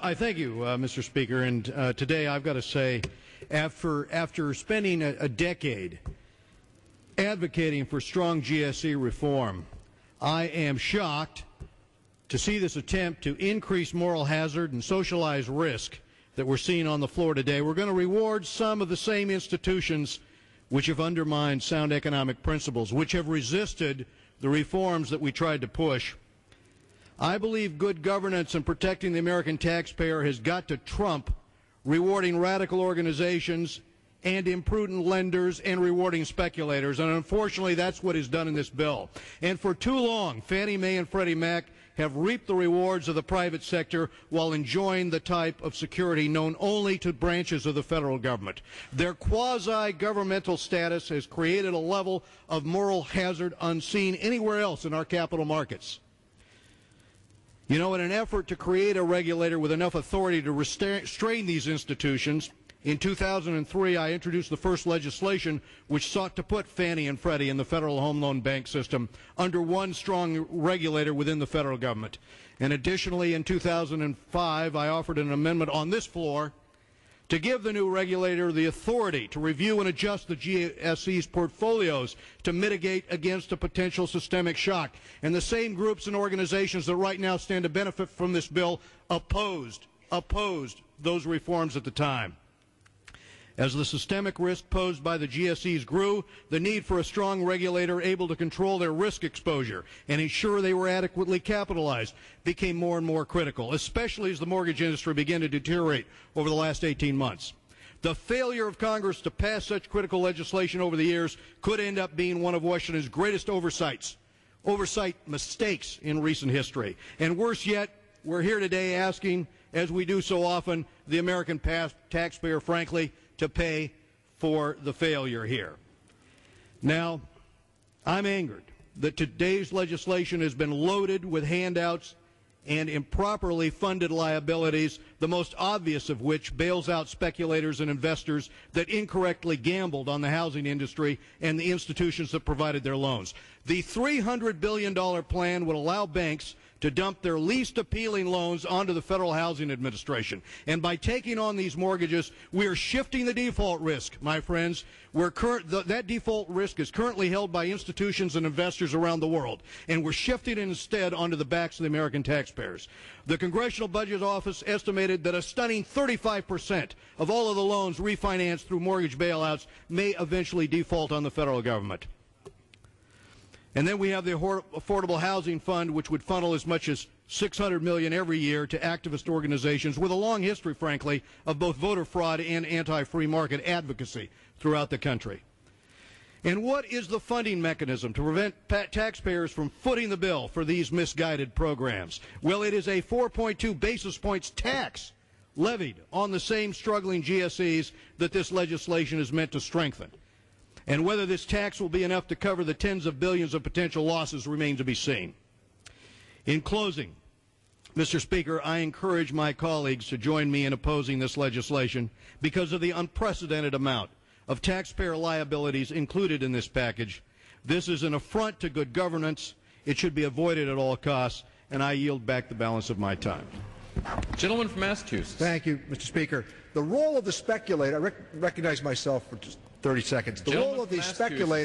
I thank you, Mr. Speaker. And today I've got to say, after spending a decade advocating for strong GSE reform, I am shocked to see this attempt to increase moral hazard and socialize risk that we're seeing on the floor today. We're going to reward some of the same institutions which have undermined sound economic principles, which have resisted the reforms that we tried to push. I believe good governance and protecting the American taxpayer has got to trump rewarding radical organizations and imprudent lenders and rewarding speculators. And unfortunately, that's what is done in this bill. And for too long, Fannie Mae and Freddie Mac have reaped the rewards of the private sector while enjoying the type of security known only to branches of the federal government. Their quasi-governmental status has created a level of moral hazard unseen anywhere else in our capital markets. You know, in an effort to create a regulator with enough authority to restrain these institutions, in 2003 I introduced the first legislation which sought to put Fannie and Freddie in the Federal Home Loan Bank system under one strong regulator within the federal government. And additionally, in 2005, I offered an amendment on this floor to give the new regulator the authority to review and adjust the GSE's portfolios to mitigate against a potential systemic shock. And the same groups and organizations that right now stand to benefit from this bill opposed those reforms at the time. As the systemic risk posed by the GSEs grew, the need for a strong regulator able to control their risk exposure and ensure they were adequately capitalized became more and more critical, especially as the mortgage industry began to deteriorate over the last 18 months. The failure of Congress to pass such critical legislation over the years could end up being one of Washington's greatest oversight mistakes in recent history. And worse yet, we're here today asking, as we do so often, the American taxpayer, frankly, to pay for the failure here. Now, I'm angered that today's legislation has been loaded with handouts and improperly funded liabilities, the most obvious of which bails out speculators and investors that incorrectly gambled on the housing industry and the institutions that provided their loans. The $300 billion plan would allow banks to dump their least appealing loans onto the Federal Housing Administration. And by taking on these mortgages, we are shifting the default risk, my friends. That default risk is currently held by institutions and investors around the world, and we're shifting it instead onto the backs of the American taxpayers. The Congressional Budget Office estimated that a stunning 35% of all of the loans refinanced through mortgage bailouts may eventually default on the federal government. And then we have the Affordable Housing Fund, which would funnel as much as $600 million every year to activist organizations with a long history, frankly, of both voter fraud and anti-free market advocacy throughout the country. And what is the funding mechanism to prevent taxpayers from footing the bill for these misguided programs? Well, it is a 4.2 basis points tax levied on the same struggling GSEs that this legislation is meant to strengthen. And whether this tax will be enough to cover the tens of billions of potential losses remains to be seen. In closing, Mr. Speaker, I encourage my colleagues to join me in opposing this legislation because of the unprecedented amount of taxpayer liabilities included in this package. This is an affront to good governance. It should be avoided at all costs, and I yield back the balance of my time. Gentleman from Massachusetts. Thank you, Mr. Speaker. The role of the speculator, I recognize myself for just 30 seconds. The role of the speculator